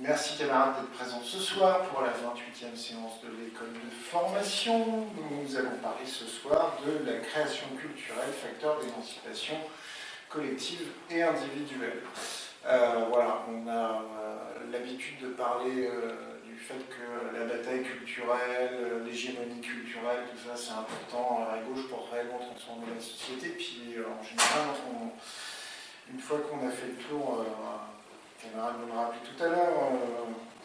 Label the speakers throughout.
Speaker 1: Merci camarades d'être présents ce soir pour la 28e séance de l'école de formation. Nous allons parler ce soir de la création culturelle, facteur d'émancipation collective et individuelle. Voilà, on a l'habitude de parler du fait que la bataille culturelle, l'hégémonie culturelle, tout ça c'est important à gauche pour réellement transformer la société. Puis en général, une fois qu'on a fait le tour, le camarade me l'a rappelé tout à l'heure,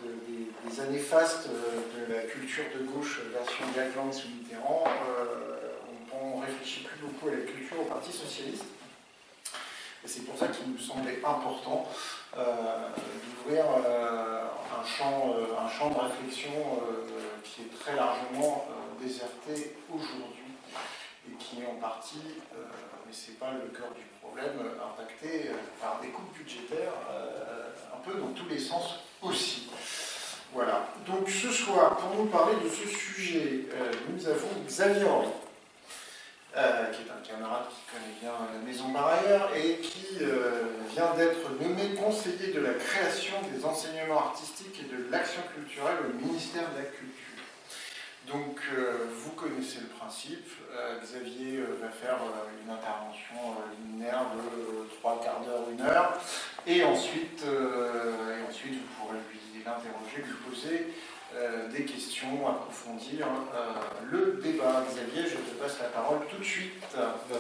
Speaker 1: des années fastes de la culture de gauche version Jack Lange ou Mitterrand, on ne réfléchit plus beaucoup à la culture au Parti socialiste. Et c'est pour ça qu'il nous semblait important d'ouvrir un champ de réflexion qui est très largement déserté aujourd'hui et qui est en partie, mais ce n'est pas le cœur du problème, impacté par des coupes budgétaires un peu dans tous les sens aussi. Voilà. Donc ce soir, pour nous parler de ce sujet, nous avons Xavier Henry, qui est un camarade qui connaît bien la maison par ailleurs et qui vient d'être nommé conseiller de la création des enseignements artistiques et de l'action culturelle au ministère de la Culture. Donc vous connaissez le principe, Xavier va faire une intervention liminaire de 3/4 d'heure, 1 heure, et ensuite vous pourrez l'interroger, lui poser des questions, approfondir le débat. Xavier, je te passe la parole tout de suite.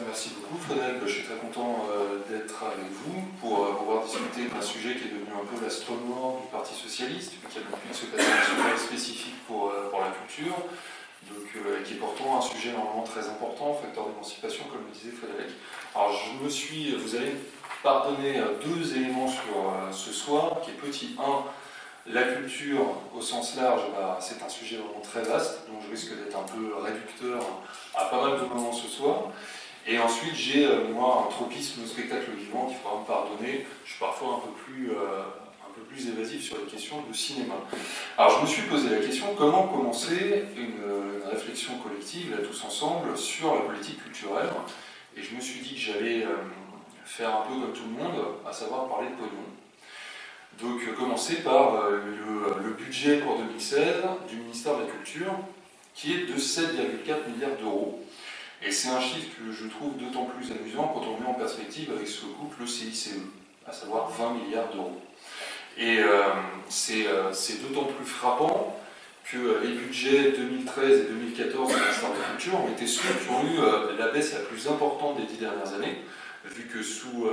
Speaker 2: Merci beaucoup Frédéric, je suis très content d'être avec vous pour pouvoir discuter d'un sujet qui est devenu un peu l'astronomie du Parti Socialiste, qui a depuis de se passer un sujet spécifique pour la culture, donc, qui est pourtant un sujet normalement très important, facteur d'émancipation, comme le disait Frédéric. Alors vous allez pardonner 2 éléments sur ce soir, qui est petit 1. La culture, au sens large, c'est un sujet vraiment très vaste, donc je risque d'être un peu réducteur à pas mal de moments ce soir. Et ensuite, j'ai, moi, un tropisme au spectacle vivant qu'il faudra me pardonner. Je suis parfois un peu plus évasif sur les questions de cinéma. Alors, je me suis posé la question, comment commencer une réflexion collective, là, tous ensemble, sur la politique culturelle. Et je me suis dit que j'allais faire un peu comme tout le monde, à savoir parler de pognon. Donc commencer par le budget pour 2016 du ministère de la Culture, qui est de 7,4 milliards d'euros. Et c'est un chiffre que je trouve d'autant plus amusant quand on met en perspective avec ce que coûte le CICE, à savoir 20 milliards d'euros. Et c'est d'autant plus frappant que les budgets 2013 et 2014 du ministère de la Culture ont été ceux qui ont eu la baisse la plus importante des 10 dernières années, vu que sous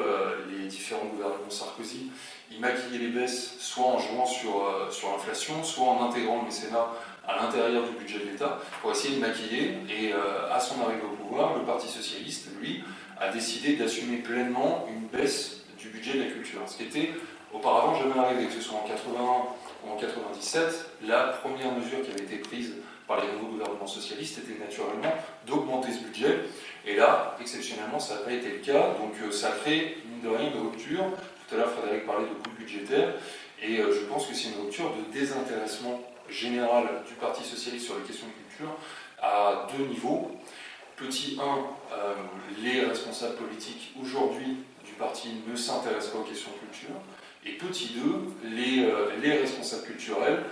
Speaker 2: les différents gouvernements Sarkozy, il maquillait les baisses soit en jouant sur l'inflation, soit en intégrant le mécénat à l'intérieur du budget de l'État pour essayer de maquiller. Et à son arrivée au pouvoir, le Parti Socialiste, lui, a décidé d'assumer pleinement une baisse du budget de la culture. Ce qui était auparavant jamais arrivé, que ce soit en 81 ou en 97, la première mesure qui avait été prise par les nouveaux gouvernements socialistes était naturellement d'augmenter ce budget. Et là, exceptionnellement, ça n'a pas été le cas, donc ça crée, mine de rien, une rupture. Tout à l'heure, Frédéric parlait de coûts budgétaires, et je pense que c'est une rupture de désintéressement général du Parti Socialiste sur les questions de culture à 2 niveaux. Petit 1, les responsables politiques aujourd'hui du parti ne s'intéressent pas aux questions de culture. Et petit 2, les responsables culturels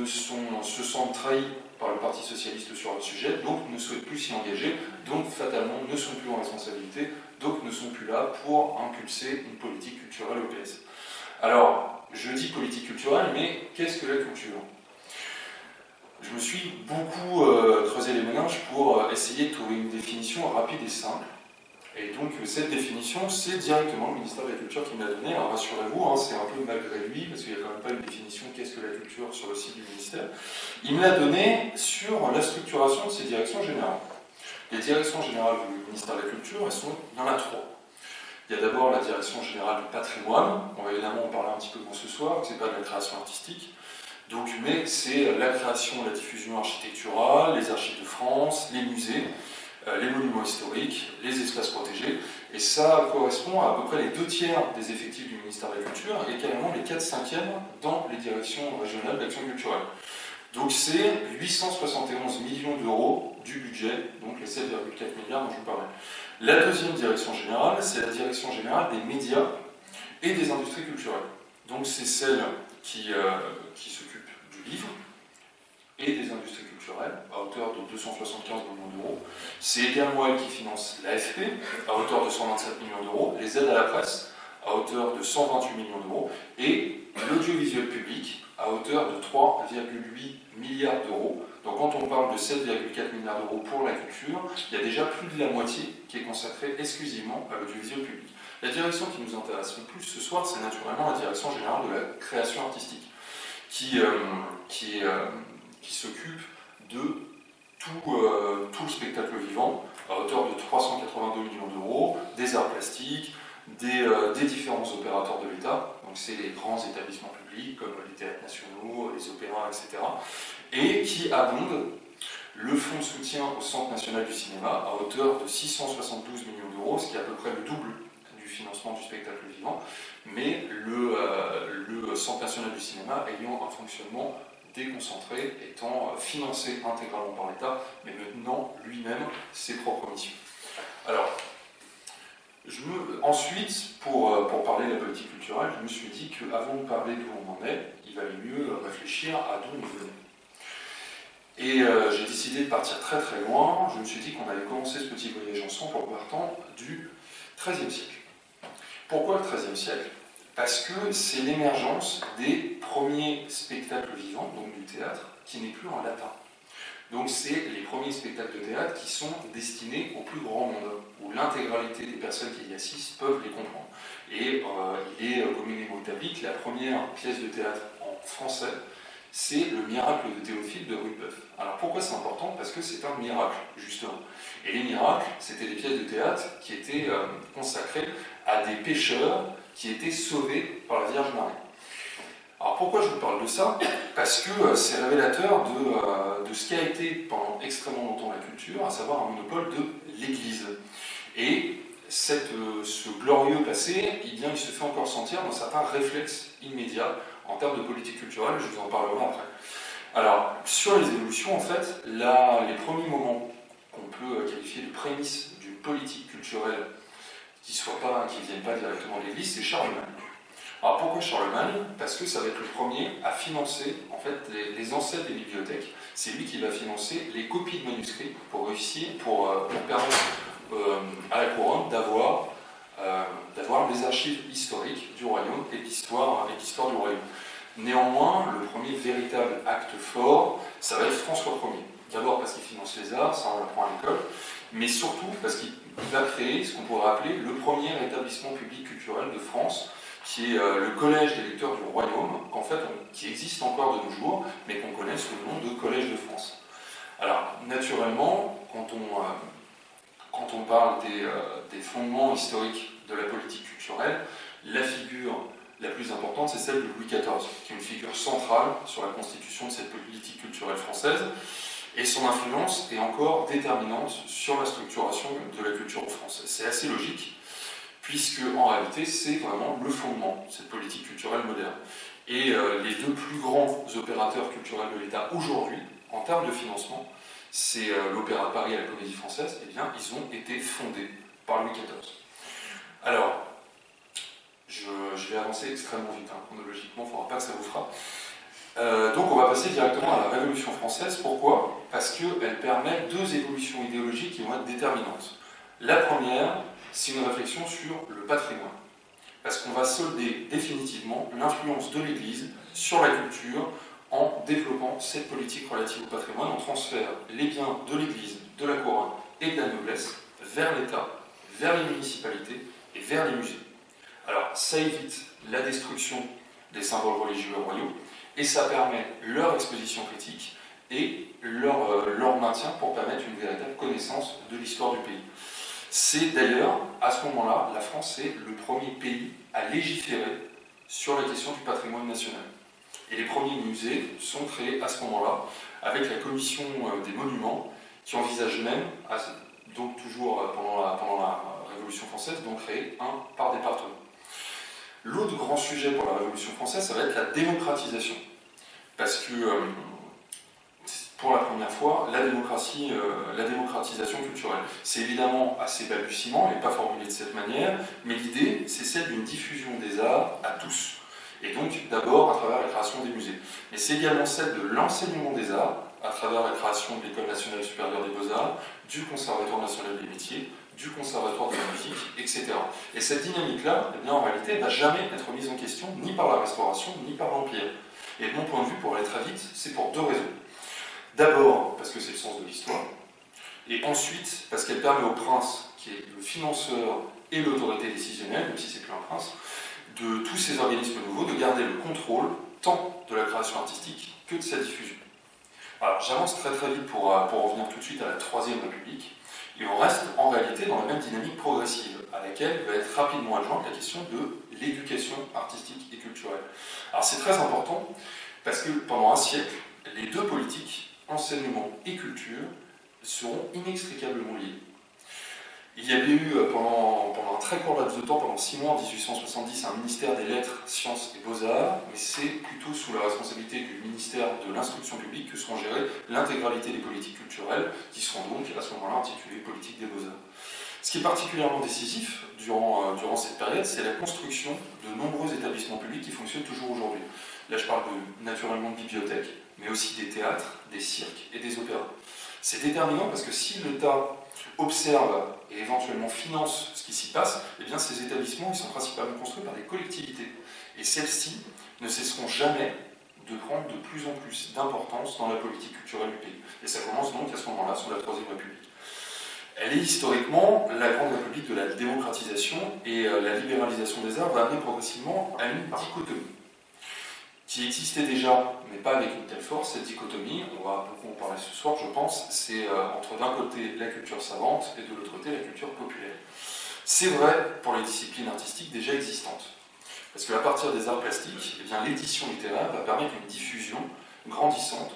Speaker 2: se sentent trahis par le Parti Socialiste sur le sujet, donc ne souhaitent plus s'y engager, donc fatalement ne sont plus en responsabilité, donc ne sont plus là pour impulser une politique culturelle au PS. Alors, je dis politique culturelle, mais qu'est-ce que la culture ? Je me suis beaucoup creusé les méninges pour essayer de trouver une définition rapide et simple. Et donc cette définition, c'est directement le ministère de la Culture qui me l'a donnée. Alors rassurez-vous, c'est un peu malgré lui, parce qu'il n'y a quand même pas une définition qu'est-ce que la culture sur le site du ministère. Il me l'a donnée sur la structuration de ses directions générales. Les directions générales du ministère de la Culture, il y en a 3. Il y a d'abord la direction générale du patrimoine. On va évidemment en parler un petit peu moins ce soir, que ce n'est pas de la création artistique. Donc, mais c'est la création, la diffusion architecturale, les archives de France, les musées, les monuments historiques, les espaces protégés, et ça correspond à peu près les 2/3 des effectifs du ministère de la Culture et carrément les 4/5 dans les directions régionales d'action culturelle. Donc c'est 871 millions d'euros du budget, donc les 7,4 milliards dont je vous parlais. La deuxième direction générale, c'est la direction générale des médias et des industries culturelles. Donc c'est celle qui s'occupe du livre et des industries culturelles, à hauteur de 275 millions d'euros. C'est également elle qui finance l'AFP, à hauteur de 127 millions d'euros, les aides à la presse, à hauteur de 128 millions d'euros, et l'audiovisuel public, à hauteur de 3,8 milliards d'euros. Donc quand on parle de 7,4 milliards d'euros pour la culture, il y a déjà plus de la moitié qui est consacrée exclusivement à l'audiovisuel public. La direction qui nous intéresse le plus ce soir, c'est naturellement la direction générale de la création artistique, qui s'occupe de tout le spectacle vivant, à hauteur de 382 millions d'euros, des arts plastiques, des différents opérateurs de l'État, donc c'est les grands établissements publics comme les théâtres nationaux, les opéras, etc., et qui abonde le fonds de soutien au Centre national du cinéma à hauteur de 672 millions d'euros, ce qui est à peu près le double du financement du spectacle vivant, mais le Centre national du cinéma ayant un fonctionnement déconcentré, étant financé intégralement par l'État, mais menant lui-même ses propres missions. Alors, ensuite, pour parler de la politique culturelle, je me suis dit qu'avant de parler d'où on en est, il valait mieux réfléchir à d'où on venait. Et j'ai décidé de partir très très loin. Je me suis dit qu'on allait commencer ce petit voyage ensemble en partant du XIIIe siècle. Pourquoi le XIIIe siècle? Parce que c'est l'émergence des premiers spectacles vivants, donc du théâtre, qui n'est plus en latin. Donc c'est les premiers spectacles de théâtre qui sont destinés au plus grand monde, où l'intégralité des personnes qui y assistent peuvent les comprendre. Et il est communément établi que la première pièce de théâtre en français, c'est le miracle de Théophile de Rudebeuf. Alors pourquoi c'est important? Parce que c'est un miracle, justement. Et les miracles, c'était des pièces de théâtre qui étaient consacrées à des pécheurs qui étaient sauvés par la Vierge Marie. Alors pourquoi je vous parle de ça? Parce que c'est révélateur de ce qui a été pendant extrêmement longtemps la culture, à savoir un monopole de l'Église. Et ce glorieux passé, il se fait encore sentir dans certains réflexes immédiats en termes de politique culturelle, je vous en parlerai après. Alors, sur les évolutions, en fait, les premiers moments qu'on peut qualifier de prémices d'une politique culturelle qui ne viennent pas directement de l'Église, c'est Charlemagne. Alors pourquoi Charlemagne? Parce que ça va être le premier à financer en fait, les ancêtres des bibliothèques. C'est lui qui va financer les copies de manuscrits pour permettre à la couronne d'avoir les archives historiques du royaume et l'histoire du royaume. Néanmoins, le premier véritable acte fort, ça va être François Ier. D'abord parce qu'il finance les arts, ça on l'apprend à l'école, mais surtout parce qu'il va créer ce qu'on pourrait appeler le premier établissement public culturel de France, qui est le collège des lecteurs du royaume, qui existe encore de nos jours, mais qu'on connaît sous le nom de Collège de France. Alors, naturellement, quand on parle des fondements historiques de la politique culturelle, la figure la plus importante, c'est celle de Louis XIV, qui est une figure centrale sur la constitution de cette politique culturelle française, et son influence est encore déterminante sur la structuration de la culture en France. C'est assez logique, puisque en réalité, c'est vraiment le fondement de cette politique culturelle moderne. Et les deux plus grands opérateurs culturels de l'État aujourd'hui, en termes de financement, c'est l'Opéra de Paris et la Comédie Française, eh bien, ils ont été fondés par Louis XIV. Alors, je vais avancer extrêmement vite, chronologiquement, il ne faudra pas que ça vous frappe. Donc on va passer directement à la Révolution française. Pourquoi? Parce qu'elle permet deux évolutions idéologiques qui vont être déterminantes. La première, c'est une réflexion sur le patrimoine. Parce qu'on va solder définitivement l'influence de l'Église sur la culture en développant cette politique relative au patrimoine. On transfère les biens de l'Église, de la couronne et de la noblesse vers l'État, vers les municipalités et vers les musées. Alors ça évite la destruction des symboles religieux royaux et ça permet leur exposition critique et leur maintien pour permettre une véritable connaissance de l'histoire du pays. C'est d'ailleurs, à ce moment-là, la France est le premier pays à légiférer sur la question du patrimoine national. Et les premiers musées sont créés à ce moment-là, avec la commission des monuments, qui envisage même, donc toujours pendant la Révolution française, d'en créer un par département. L'autre grand sujet pour la Révolution française, ça va être la démocratisation. Parce que, pour la première fois, la démocratisation culturelle. C'est évidemment assez balbutiement, elle n'est pas formulée de cette manière, mais l'idée, c'est celle d'une diffusion des arts à tous. Et donc, d'abord, à travers la création des musées. Mais c'est également celle de l'enseignement des arts, à travers la création de l'École nationale supérieure des beaux-arts, du Conservatoire national des métiers, du Conservatoire de la musique, etc. Et cette dynamique-là, eh bien, en réalité, elle ne va jamais être mise en question ni par la Restauration, ni par l'Empire. Et de mon point de vue, pour aller très vite, c'est pour deux raisons. D'abord, parce que c'est le sens de l'histoire, et ensuite, parce qu'elle permet au prince, qui est le financeur et l'autorité décisionnelle, même si c'est plus un prince, de tous ces organismes nouveaux, de garder le contrôle tant de la création artistique que de sa diffusion. Alors, j'avance très très vite pour revenir tout de suite à la Troisième République, et on reste en réalité dans la même dynamique progressive, à laquelle va être rapidement adjointe la question de l'éducation artistique et culturelle. Alors c'est très important, parce que pendant un siècle, les deux politiques, enseignement et culture, seront inextricablement liés. Il y avait eu pendant un très court laps de temps, pendant 6 mois en 1870, un ministère des Lettres, Sciences et Beaux-Arts, mais c'est plutôt sous la responsabilité du ministère de l'Instruction publique que seront gérées l'intégralité des politiques culturelles, qui seront donc à ce moment-là intitulées Politique des Beaux-Arts. Ce qui est particulièrement décisif durant cette période, c'est la construction de nombreux établissements publics qui fonctionnent toujours aujourd'hui. Là, je parle naturellement de bibliothèques, mais aussi des théâtres, des cirques et des opéras. C'est déterminant parce que si l'État observe et éventuellement finance ce qui s'y passe, eh bien ces établissements ils sont principalement construits par des collectivités. Et celles-ci ne cesseront jamais de prendre de plus en plus d'importance dans la politique culturelle du pays. Et ça commence donc à ce moment-là, sous la Troisième République. Elle est historiquement la grande république de la démocratisation et la libéralisation des arts va amener progressivement à une dichotomie qui existait déjà, mais pas avec une telle force. Cette dichotomie, on va beaucoup en parler ce soir, je pense, c'est entre d'un côté la culture savante et de l'autre côté la culture populaire. C'est vrai pour les disciplines artistiques déjà existantes, parce qu'à partir des arts plastiques, eh bien, l'édition littéraire va permettre une diffusion grandissante de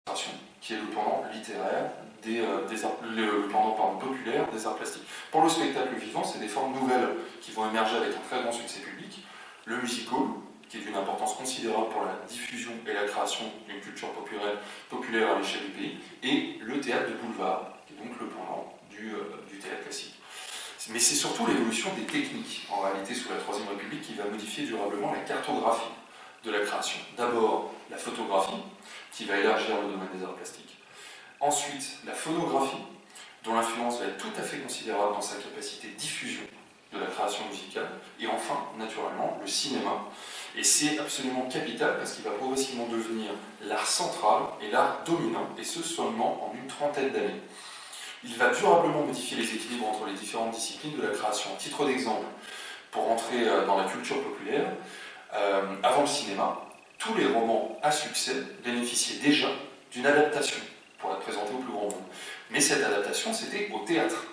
Speaker 2: la littérature, qui est le pendant littéraire, le pendant populaire des arts plastiques. Pour le spectacle vivant, c'est des formes nouvelles qui vont émerger avec un très grand succès public. Le musical, qui est d'une importance considérable pour la diffusion et la création d'une culture populaire à l'échelle du pays, et le théâtre de boulevard, qui est donc le pendant du théâtre classique. Mais c'est surtout l'évolution des techniques, en réalité, sous la Troisième République, qui va modifier durablement la cartographie de la création. D'abord, la photographie, qui va élargir le domaine des arts plastiques. Ensuite, la phonographie, dont l'influence va être tout à fait considérable dans sa capacité de diffusion de la création musicale. Et enfin, naturellement, le cinéma. Et c'est absolument capital parce qu'il va progressivement devenir l'art central et l'art dominant, et ce seulement en une trentaine d'années. Il va durablement modifier les équilibres entre les différentes disciplines de la création. À titre d'exemple, pour entrer dans la culture populaire, avant le cinéma, tous les romans à succès bénéficiaient déjà d'une adaptation pour être présentés au plus grand monde. Mais cette adaptation, c'était au théâtre.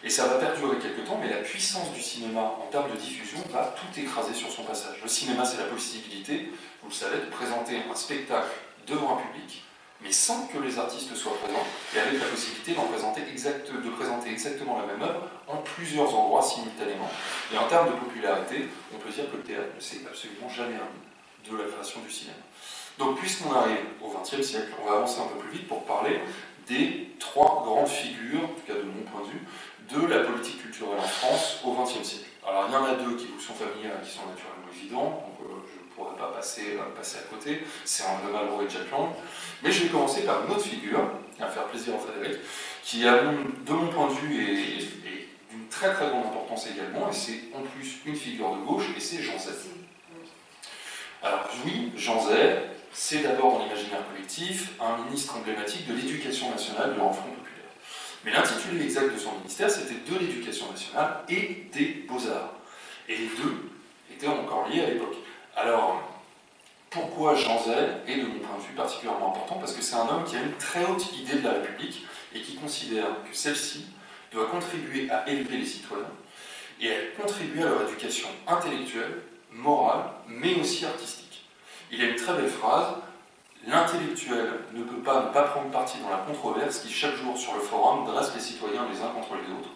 Speaker 2: Et ça va perdurer quelques temps, mais la puissance du cinéma en termes de diffusion va tout écraser sur son passage. Le cinéma, c'est la possibilité, vous le savez, de présenter un spectacle devant un public, mais sans que les artistes soient présents, et avec la possibilité de présenter exactement la même œuvre en plusieurs endroits simultanément. Et en termes de popularité, on peut dire que le théâtre ne s'est absolument jamais remis de la création du cinéma. Donc, puisqu'on arrive au XXe siècle, on va avancer un peu plus vite pour parler des trois grandes figures, en tout cas de mon point de vue, de la politique culturelle en France au XXe siècle. Alors, il y en a deux qui vous sont familières et qui sont naturellement évidents, donc je ne pourrais pas passer à côté, c'est André Malraux et Jack Lang. Mais je vais commencer par une autre figure, à faire plaisir à Frédéric, qui, de mon point de vue, est d'une très très grande importance également, et c'est en plus une figure de gauche, et c'est Jean Zay. Alors oui, Jean Zay, c'est d'abord dans l'imaginaire collectif un ministre emblématique de l'éducation nationale de l'enfant populaire. Mais l'intitulé exact de son ministère, c'était de l'éducation nationale et des beaux-arts. Et les deux étaient encore liés à l'époque. Alors, pourquoi Jean Zay est, de mon point de vue, particulièrement important? Parce que c'est un homme qui a une très haute idée de la République et qui considère que celle-ci doit contribuer à élever les citoyens et à contribuer à leur éducation intellectuelle, morale, mais aussi artistique. Il a une très belle phrase: l'intellectuel ne peut pas ne pas prendre parti dans la controverse qui, chaque jour sur le forum, dresse les citoyens les uns contre les autres.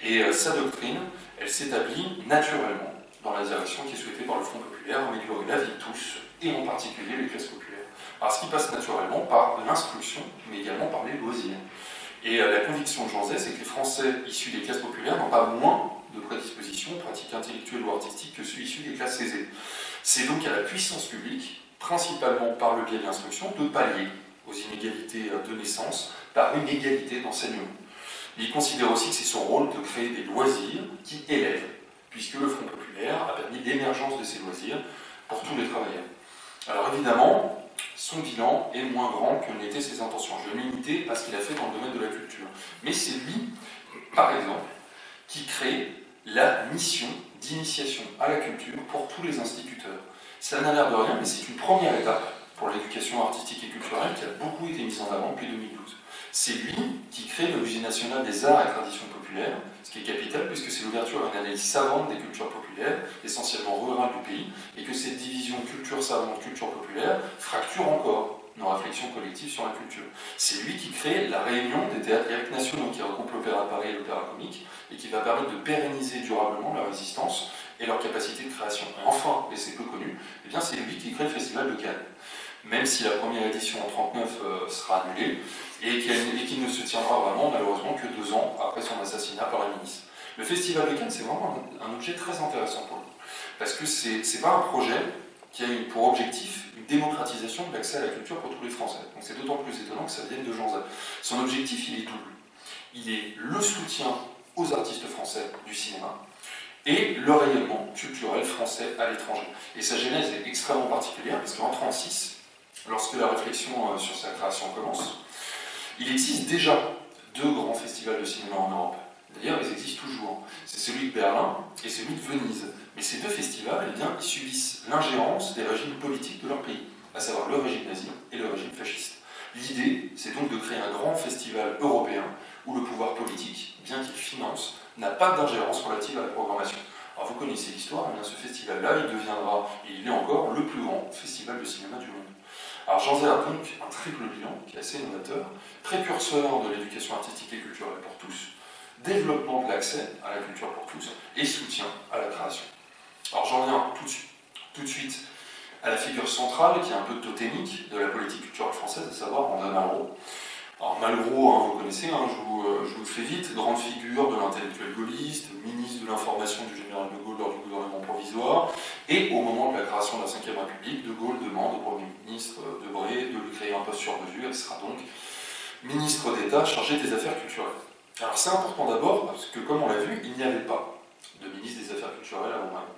Speaker 2: Et sa doctrine, elle s'établit naturellement dans la direction qui est souhaitée par le Front populaire, améliorer la vie de tous, et en particulier les classes populaires. Alors, ce qui passe naturellement par l'instruction, mais également par les loisirs. Et la conviction de Jean Zay, c'est que les Français issus des classes populaires n'ont pas moins de prédispositions, pratiques intellectuelles ou artistiques que ceux issus des classes aisées. C'est donc à la puissance publique, principalement par le biais de l'instruction, de pallier aux inégalités de naissance par une égalité d'enseignement. Il considère aussi que c'est son rôle de créer des loisirs qui élèvent, puisque le Front populaire a permis l'émergence de ces loisirs pour tous les travailleurs. Alors évidemment, son bilan est moins grand que n'étaient ses intentions. Je vais m'imiter à ce qu'il a fait dans le domaine de la culture. Mais c'est lui, par exemple, qui crée la mission d'initiation à la culture pour tous les instituteurs. Ça n'a l'air de rien, mais c'est une première étape pour l'éducation artistique et culturelle qui a beaucoup été mise en avant depuis 2012. C'est lui qui crée le Musée national des arts et traditions populaires, ce qui est capital puisque c'est l'ouverture à une analyse savante des cultures populaires, essentiellement rurales du pays, et que cette division culture savante, culture populaire fracture encore nos réflexions collectives sur la culture. C'est lui qui crée la réunion des théâtres lyriques nationaux qui regroupe l'Opéra de Paris et l'Opéra Comique et qui va permettre de pérenniser durablement leur existence et leur capacité de création. Et enfin, et c'est peu connu, eh bien c'est lui qui crée le Festival de Cannes. Même si la première édition en 1939 sera annulée et qu'il ne se tiendra vraiment malheureusement que 2 ans après son assassinat par la ministre. Le Festival de Cannes, c'est vraiment un objet très intéressant pour nous, parce que c'est pas un projet qui a pour objectif une démocratisation de l'accès à la culture pour tous les Français. Donc c'est d'autant plus étonnant que ça vienne de Jean Zay. Son objectif, il est double. Il est le soutien aux artistes français du cinéma et le rayonnement culturel français à l'étranger. Et sa genèse est extrêmement particulière, parce qu'en 1936, lorsque la réflexion sur sa création commence, il existe déjà 2 grands festivals de cinéma en Europe. D'ailleurs, ils existent toujours. C'est celui de Berlin et celui de Venise. Mais ces 2 festivals, eh bien, ils subissent l'ingérence des régimes politiques de leur pays, à savoir le régime nazi et le régime fasciste. L'idée, c'est donc de créer un grand festival européen où le pouvoir politique, bien qu'il finance, n'a pas d'ingérence relative à la programmation. Alors vous connaissez l'histoire, eh bien ce festival-là, il deviendra, et il est encore, le plus grand festival de cinéma du monde. Alors Jean Zay a donc un triple bilan qui est assez novateur, précurseur de l'éducation artistique et culturelle pour tous, développement de l'accès à la culture pour tous et soutien à la création. Alors j'en viens tout de suite à la figure centrale qui est un peu totémique de la politique culturelle française, à savoir André Malraux. Alors Malraux, vous connaissez, je vous le fais vite, grande figure de l'intellectuel gaulliste, ministre de l'information du général de Gaulle lors du gouvernement provisoire, et au moment de la création de la Ve République, de Gaulle demande au Premier ministre Debré de lui créer un poste sur mesure, et sera donc ministre d'État chargé des affaires culturelles. Alors c'est important d'abord parce que, comme on l'a vu, il n'y avait pas de ministre des Affaires culturelles avant Malraux.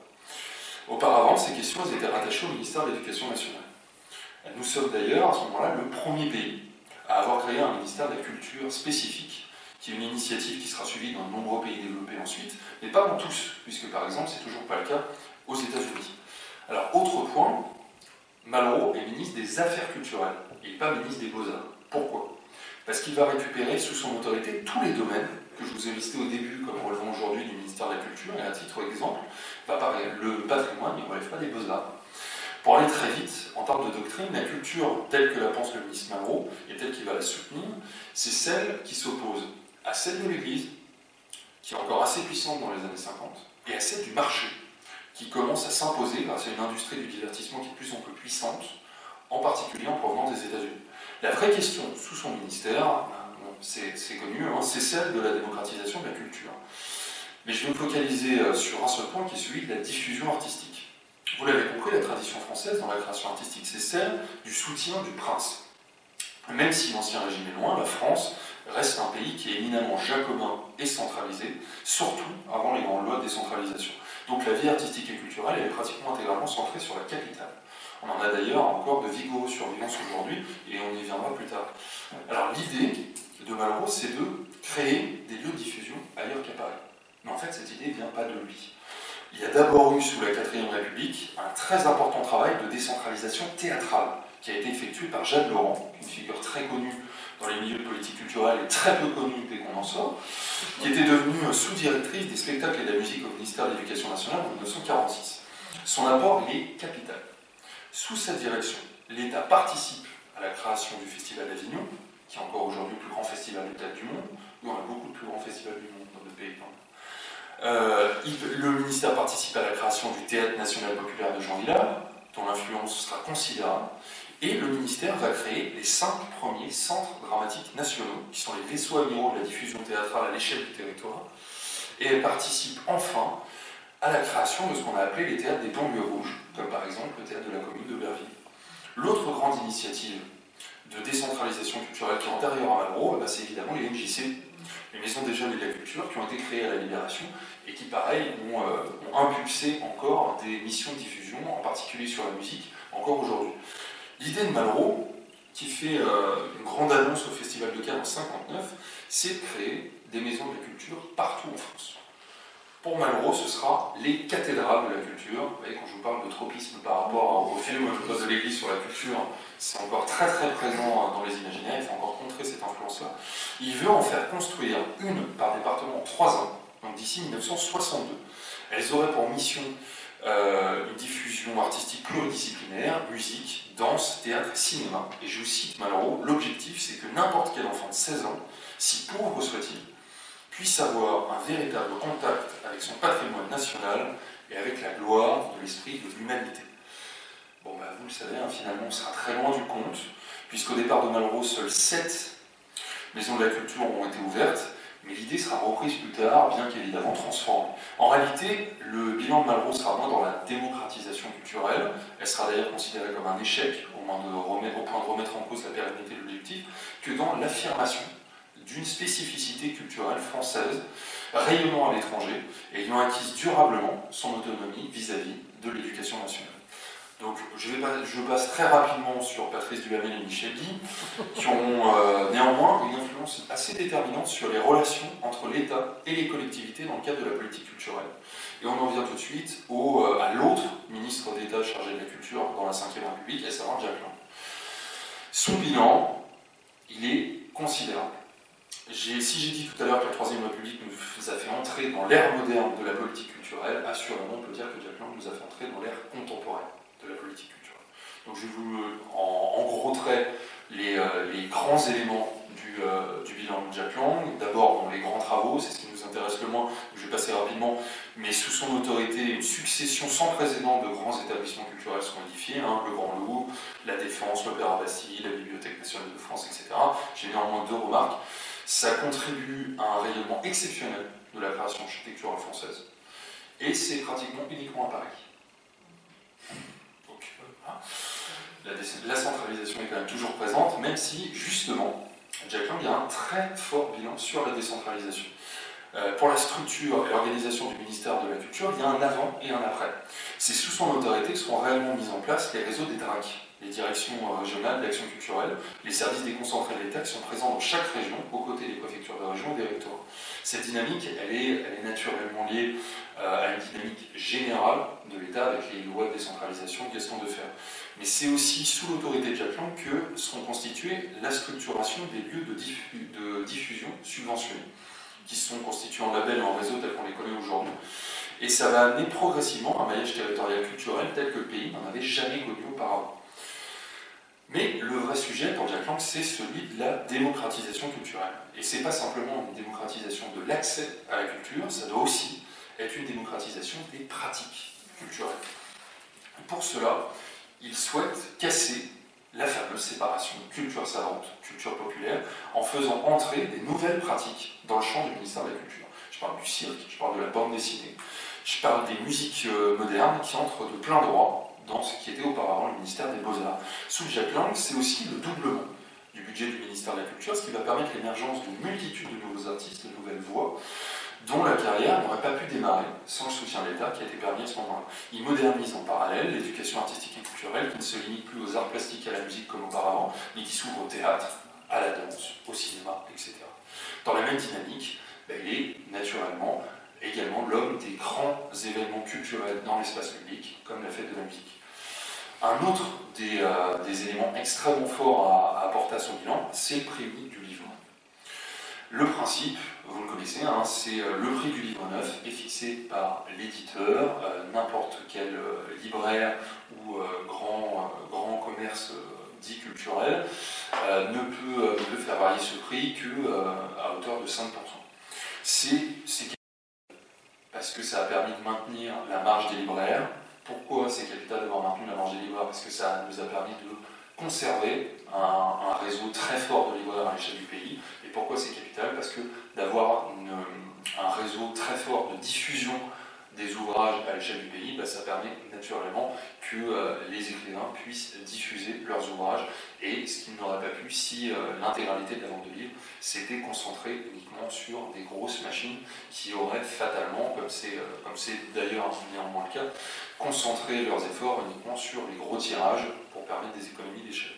Speaker 2: Auparavant, ces questions étaient rattachées au ministère de l'Éducation nationale. Nous sommes d'ailleurs, à ce moment-là, le premier pays à avoir créé un ministère de la Culture spécifique, qui est une initiative qui sera suivie dans de nombreux pays développés ensuite, mais pas dans tous, puisque par exemple, c'est toujours pas le cas aux États-Unis. Alors, autre point, Malraux est ministre des Affaires culturelles, il n'est pas ministre des Beaux-Arts. Pourquoi ? Parce qu'il va récupérer sous son autorité tous les domaines que je vous ai listés au début comme relevant aujourd'hui du ministère de la Culture, et à titre d'exemple, le patrimoine ne relève pas des Beaux-Arts. Pour aller très vite, en termes de doctrine, la culture telle que la pense le ministre Malraux, et telle qu'il va la soutenir, c'est celle qui s'oppose à celle de l'Église, qui est encore assez puissante dans les années 50, et à celle du marché, qui commence à s'imposer grâce à une industrie du divertissement qui est de plus en plus puissante, en particulier en provenance des États-Unis. La vraie question sous son ministère, c'est connu, c'est celle de la démocratisation de la culture. Mais je vais me focaliser sur un seul point qui est celui de la diffusion artistique. Vous l'avez compris, la tradition française dans la création artistique, c'est celle du soutien du prince. Même si l'Ancien Régime est loin, la France reste un pays qui est éminemment jacobin et centralisé, surtout avant les grandes lois de décentralisation. Donc la vie artistique et culturelle est pratiquement intégralement centrée sur la capitale. On en a d'ailleurs encore de vigoureux survivances aujourd'hui, et on y viendra plus tard. Alors l'idée de Malraux, c'est de créer des lieux de diffusion ailleurs qu'à Paris. Mais en fait, cette idée ne vient pas de lui. Il y a d'abord eu, sous la 4ème République, un très important travail de décentralisation théâtrale qui a été effectué par Jeanne Laurent, une figure très connue dans les milieux de politique culturelle et très peu connue dès qu'on en sort, qui était devenue sous-directrice des spectacles et de la musique au ministère de l'Éducation nationale en 1946. Son apport est capital. Sous sa direction, l'État participe à la création du Festival d'Avignon, qui est encore aujourd'hui le plus grand festival de théâtre du monde. Nous, on a beaucoup de plus grands festivals du monde dans notre pays. Le ministère participe à la création du Théâtre national populaire de Jean Vilar, dont l'influence sera considérable, et le ministère va créer les 5 premiers centres dramatiques nationaux, qui sont les vaisseaux amiraux de la diffusion théâtrale à l'échelle du territoire, et elle participe enfin à la création de ce qu'on a appelé les théâtres des banlieues rouges, comme par exemple le théâtre de la commune de Berville. L'autre grande initiative de décentralisation culturelle qui est antérieure à Malraux, c'est évidemment les MJC, les Maisons des Jeunes et de la Culture, qui ont été créées à la Libération et qui, pareil, ont impulsé encore des missions de diffusion, en particulier sur la musique, encore aujourd'hui. L'idée de Malraux, qui fait une grande annonce au Festival de Cannes en 1959, c'est de créer des maisons de la culture partout en France. Pour Malraux, ce sera les cathédrales de la culture. Vous voyez, quand je vous parle de tropisme par rapport au film de l'Église sur la culture, c'est encore très très présent dans les imaginaires, il faut encore contrer cette influence-là. Il veut en faire construire une par département en 3 ans, donc d'ici 1962. Elles auraient pour mission une diffusion artistique pluridisciplinaire, musique, danse, théâtre et cinéma. Et je vous cite Malraux, l'objectif c'est que n'importe quel enfant de 16 ans, si pauvre soit-il, puisse avoir un véritable contact avec son patrimoine national et avec la gloire de l'esprit de l'humanité. Bon, vous le savez, finalement, on sera très loin du compte, puisqu'au départ de Malraux, seules 7 maisons de la culture ont été ouvertes, mais l'idée sera reprise plus tard, bien qu'évidemment transformée. En réalité, le bilan de Malraux sera moins dans la démocratisation culturelle, elle sera d'ailleurs considérée comme un échec, au point de remettre en cause la pérennité de l'objectif, que dans l'affirmation d'une spécificité culturelle française, rayonnant à l'étranger, et ayant acquis durablement son autonomie vis-à-vis de l'éducation nationale. Donc je passe très rapidement sur Patrice Duhamel et Michel Guy, qui ont néanmoins une influence assez déterminante sur les relations entre l'État et les collectivités dans le cadre de la politique culturelle. Et on en vient tout de suite à l'autre ministre d'État chargé de la culture dans la Ve République, à savoir Jack Lang. Son bilan, il est considérable. Si j'ai dit tout à l'heure que la Troisième République nous a fait entrer dans l'ère moderne de la politique culturelle, assurément on peut dire que Jack Lang nous a fait entrer dans l'ère contemporaine de la politique culturelle. Donc je vous en gros traits les grands éléments du bilan de Jack Lang. D'abord les grands travaux, c'est ce qui nous intéresse le moins, je vais passer rapidement, mais sous son autorité, une succession sans précédent de grands établissements culturels sont édifiés, le Grand Louvre, la Défense, l'Opéra Bastille, la Bibliothèque nationale de France, etc. J'ai néanmoins 2 remarques. Ça contribue à un rayonnement exceptionnel de la création architecturale française. Et c'est pratiquement uniquement à Paris. Donc, la centralisation est quand même toujours présente, même si, justement, Jack Lang a un très fort bilan sur la décentralisation. Pour la structure et l'organisation du ministère de la Culture, il y a un avant et un après. C'est sous son autorité que seront réellement mis en place les réseaux des DRAC, les directions régionales d'action culturelle, les services déconcentrés de l'État qui sont présents dans chaque région, aux côtés des préfectures de région et des rectorats. Cette dynamique, elle est naturellement liée à une dynamique générale de l'État avec les lois de décentralisation de Gaston Defferre. Mais c'est aussi sous l'autorité de Jack Lang que seront constituées la structuration des lieux de diffusion subventionnés, qui sont constitués en labels et en réseaux tels qu'on les connaît aujourd'hui. Et ça va amener progressivement un maillage territorial culturel tel que le pays n'en avait jamais connu auparavant. Mais le vrai sujet pour Jack Lang, c'est celui de la démocratisation culturelle. Et c'est pas simplement une démocratisation de l'accès à la culture, ça doit aussi être une démocratisation des pratiques culturelles. Et pour cela, il souhaite casser la fameuse séparation culture savante, culture populaire, en faisant entrer des nouvelles pratiques dans le champ du ministère de la Culture. Je parle du cirque, je parle de la bande dessinée, je parle des musiques modernes qui entrent de plein droit dans ce qui était auparavant le ministère des Beaux-Arts. Sous Jack Lang, c'est aussi le doublement du budget du ministère de la Culture, ce qui va permettre l'émergence d'une multitude de nouveaux artistes, de nouvelles voix, dont la carrière n'aurait pas pu démarrer sans le soutien de l'État qui a été permis à ce moment-là. Il modernise en parallèle l'éducation artistique et culturelle qui ne se limite plus aux arts plastiques et à la musique comme auparavant, mais qui s'ouvre au théâtre, à la danse, au cinéma, etc. Dans la même dynamique, il est naturellement également l'homme des grands événements culturels dans l'espace public, comme la fête de la musique. Un autre des éléments extrêmement forts à apporter à son bilan, c'est le prix unique du livre. Le principe, vous le connaissez, c'est le prix du livre neuf est fixé par l'éditeur, n'importe quel libraire ou grand commerce dit culturel ne peut faire varier ce prix qu'à hauteur de 5%. C'est parce que ça a permis de maintenir la marge des libraires. Pourquoi c'est capital d'avoir maintenu la marge des libraires? Parce que ça nous a permis de conserver un réseau très fort de libraires à l'échelle du pays. Et pourquoi c'est capital? Parce que d'avoir un réseau très fort de diffusion des ouvrages à l'échelle du pays, ça permet naturellement que les écrivains puissent diffuser leurs ouvrages, et ce qu'ils n'auraient pas pu si l'intégralité de la vente de livres s'était concentrée uniquement sur des grosses machines qui auraient fatalement, comme c'est d'ailleurs néanmoins le cas, concentré leurs efforts uniquement sur les gros tirages pour permettre des économies d'échelle.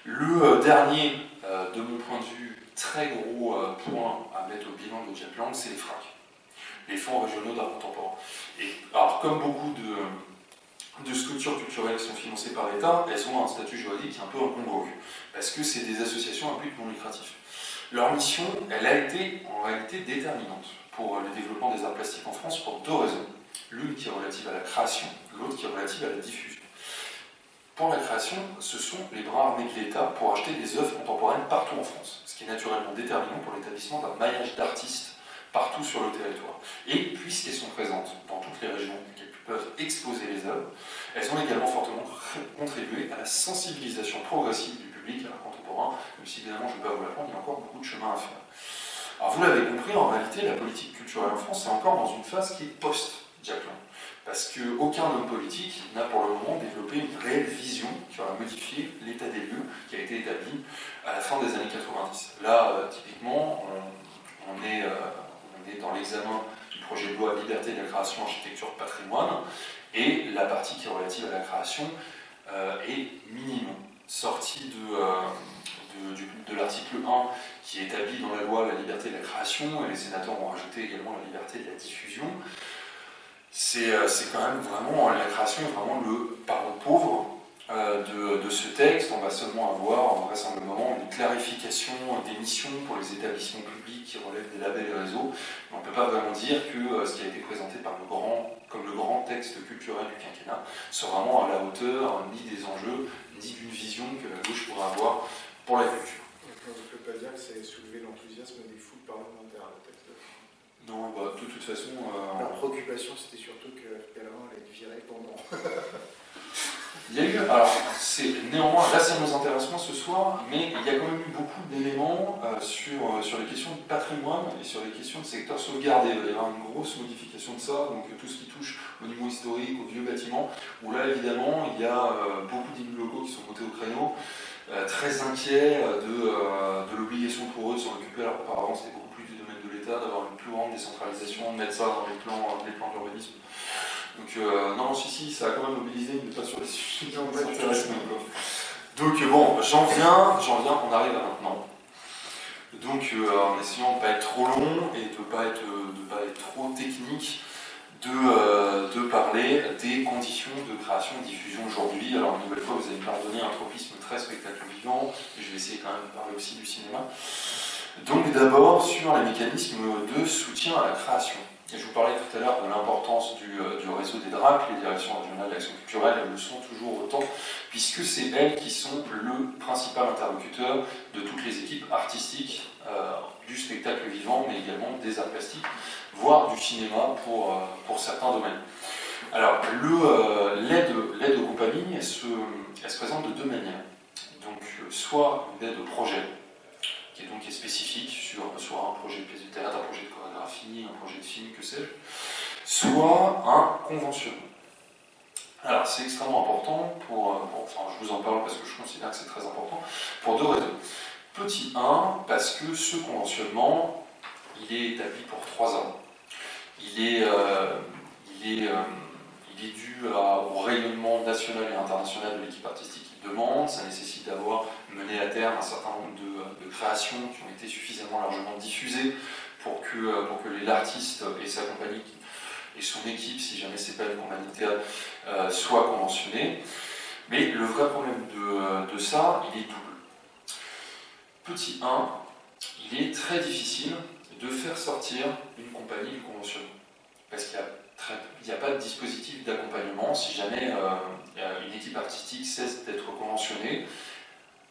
Speaker 2: Le dernier, de mon point de vue, très gros point à mettre au bilan de Japland, c'est les FRAC, les fonds régionaux d'art contemporain. Et alors, comme beaucoup de structures culturelles qui sont financées par l'État, elles ont un statut juridique qui est un peu incongru, parce que c'est des associations à but non lucratif. Leur mission, elle a été en réalité déterminante pour le développement des arts plastiques en France pour deux raisons. L'une qui est relative à la création, l'autre qui est relative à la diffusion. Pour la création, ce sont les bras armés de l'État pour acheter des œuvres contemporaines partout en France, ce qui est naturellement déterminant pour l'établissement d'un maillage d'artistes partout sur le territoire. Et puisqu'elles sont présentes dans toutes les régions, qu'elles peuvent exposer les œuvres, elles ont également fortement contribué à la sensibilisation progressive du public à l'art contemporain, même si évidemment, je ne vais pas vous l'apprendre, il y a encore beaucoup de chemin à faire. Alors vous l'avez compris, en réalité, la politique culturelle en France est encore dans une phase qui est post-Japland. Parce qu'aucun homme politique n'a pour le moment développé une réelle vision qui aura modifié l'état des lieux qui a été établi à la fin des années 90. Là, typiquement, on est dans l'examen du projet de loi Liberté de la création, architecture, patrimoine, et la partie qui est relative à la création est minime, sortie de l'article 1 qui établit dans la loi la liberté de la création, et les sénateurs ont rajouté également la liberté de la diffusion. C'est quand même vraiment, la création est vraiment le parent pauvre de ce texte. On va seulement avoir vraisemblablement une clarification des missions pour les établissements publics qui relèvent des labels et réseaux. Mais on ne peut pas vraiment dire que ce qui a été présenté comme le grand texte culturel du quinquennat soit vraiment à la hauteur ni des enjeux, ni d'une vision que la gauche pourrait avoir pour la culture.
Speaker 1: On ne peut pas dire que c'est soulever l'enthousiasme des foules parlementaires, le texte.
Speaker 2: Non, de toute façon...
Speaker 1: Leur préoccupation, c'était surtout que Pellerin allait être viré pendant.
Speaker 2: Il y a eu, alors, néanmoins, là ça nous intéresse moins ce soir, mais il y a quand même eu beaucoup d'éléments sur les questions de patrimoine et sur les questions de secteur sauvegardé. Il va y avoir une grosse modification de ça, donc tout ce qui touche au niveau historique, aux vieux bâtiments, où là évidemment il y a beaucoup d'élus locaux qui sont montés au créneau, très inquiets de l'obligation pour eux de s'en occuper, alors qu'auparavant c'était beaucoup plus du domaine de l'État, d'avoir une plus grande décentralisation, de mettre ça dans les plans d'urbanisme. Donc non, si, ça a quand même mobilisé, mais pas sur les sujets qui nous intéressent. Donc bon, j'en viens, on arrive à maintenant. Donc en essayant de ne pas être trop long et de ne pas être trop technique, de parler des conditions de création et de diffusion aujourd'hui. Alors une nouvelle fois, vous allez me pardonner un tropisme très spectacle vivant, et je vais essayer quand même de parler aussi du cinéma. Donc d'abord sur les mécanismes de soutien à la création. Et je vous parlais tout à l'heure de l'importance du réseau des DRAC, les directions régionales d'action culturelle, elles le sont toujours autant, puisque c'est elles qui sont le principal interlocuteur de toutes les équipes artistiques du spectacle vivant, mais également des arts plastiques, voire du cinéma pour certains domaines. Alors, l'aide aux compagnies, elle se présente de deux manières. Donc, soit une aide au projet, qui est spécifique sur soit un projet de pièce de théâtre, un projet de chorégraphie, un projet de film, que sais-je, soit un conventionnement. Alors c'est extrêmement important enfin je vous en parle parce que je considère que c'est très important, pour deux raisons. Petit 1, parce que ce conventionnement, il est établi pour 3 ans. Il est dû au rayonnement national et international de l'équipe artistique qu'il demande. Ça nécessite d'avoir mené à terme un certain nombre de créations qui ont été suffisamment largement diffusées pour que l'artiste et sa compagnie et son équipe, si jamais c'est pas une compagnie de théâtre, soient conventionnés. Mais le vrai problème de ça, il est double. Petit 1, il est très difficile de faire sortir une compagnie du conventionnement. Parce qu'il n'y a pas de dispositif d'accompagnement. Si jamais une équipe artistique cesse d'être conventionnée,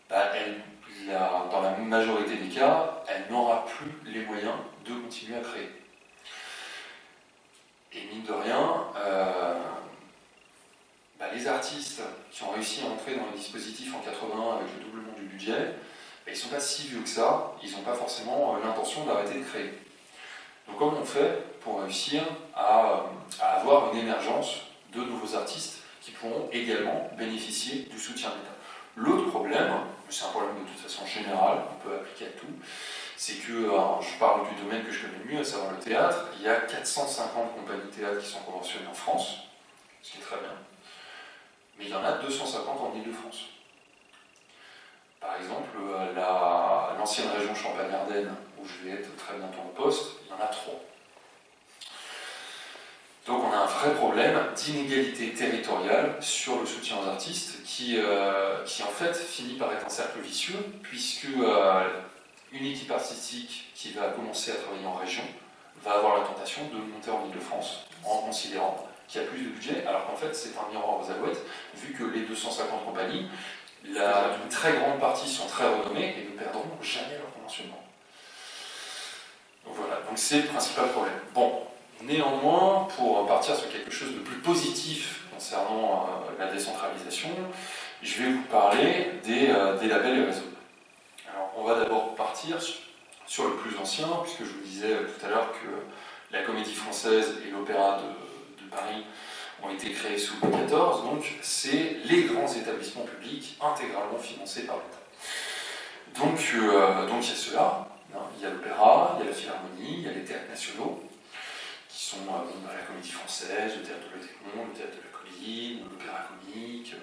Speaker 2: dans la majorité des cas, elle n'aura plus les moyens de continuer à créer. Et mine de rien, les artistes qui ont réussi à entrer dans le dispositif en 81 avec le doublement du budget, ils ne sont pas si vieux que ça, ils n'ont pas forcément l'intention d'arrêter de créer. Donc comment on fait pour réussir à avoir une émergence de nouveaux artistes qui pourront également bénéficier du soutien de l'État? L'autre problème, c'est un problème de toute façon général, on peut appliquer à tout, c'est que, je parle du domaine que je connais le mieux, à savoir le théâtre, il y a 450 compagnies de théâtre qui sont conventionnées en France, ce qui est très bien, mais il y en a 250 en Île-de-France. Par exemple, l'ancienne région Champagne-Ardenne, où je vais être très bientôt en poste, il y en a 3. Donc on a un vrai problème d'inégalité territoriale sur le soutien aux artistes qui en fait finit par être un cercle vicieux, puisque une équipe artistique qui va commencer à travailler en région va avoir la tentation de monter en Île-de-France en considérant qu'il y a plus de budget, alors qu'en fait c'est un miroir aux alouettes, vu que les 250 compagnies, une très grande partie sont très renommées et ne perdront jamais leur conventionnement. Donc voilà, donc c'est le principal problème. Bon. Néanmoins, pour partir sur quelque chose de plus positif concernant la décentralisation, je vais vous parler des labels et réseaux. Alors, on va d'abord partir sur le plus ancien, puisque je vous disais tout à l'heure que la Comédie Française et l'Opéra de Paris ont été créés sous Louis XIV, donc c'est les grands établissements publics intégralement financés par l'État. Donc il y a ceux-là, il y a l'Opéra, il y a la Philharmonie, il y a les théâtres nationaux, qui sont la Comédie Française, le Théâtre de l'Odéon, le Théâtre de la Colline, l'Opéra Comique,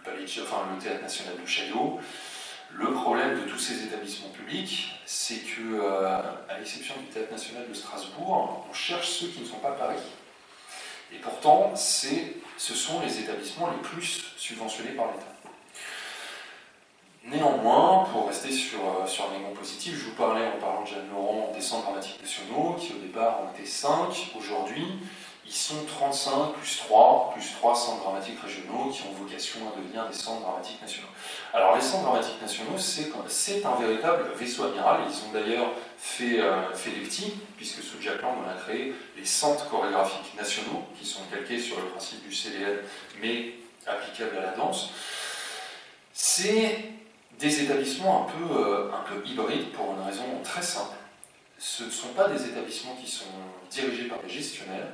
Speaker 2: le Théâtre National de Chaillot. Le problème de tous ces établissements publics, c'est que, à l'exception du Théâtre National de Strasbourg, on cherche ceux qui ne sont pas Paris. Et pourtant, ce sont les établissements les plus subventionnés par l'État. Néanmoins, pour rester sur un élément positif, je vous parlais en parlant de Jeanne Laurent des centres dramatiques nationaux, qui au départ ont été 5. Aujourd'hui, ils sont 35 plus 3 centres dramatiques régionaux qui ont vocation à devenir des centres dramatiques nationaux. Alors les centres dramatiques nationaux, c'est un véritable vaisseau amiral. Ils ont d'ailleurs fait des petits, puisque sous Jack Lang, on a créé les centres chorégraphiques nationaux, qui sont calqués sur le principe du CDN, mais applicables à la danse. C'est des établissements un peu hybrides pour une raison très simple. Ce ne sont pas des établissements qui sont dirigés par des gestionnaires,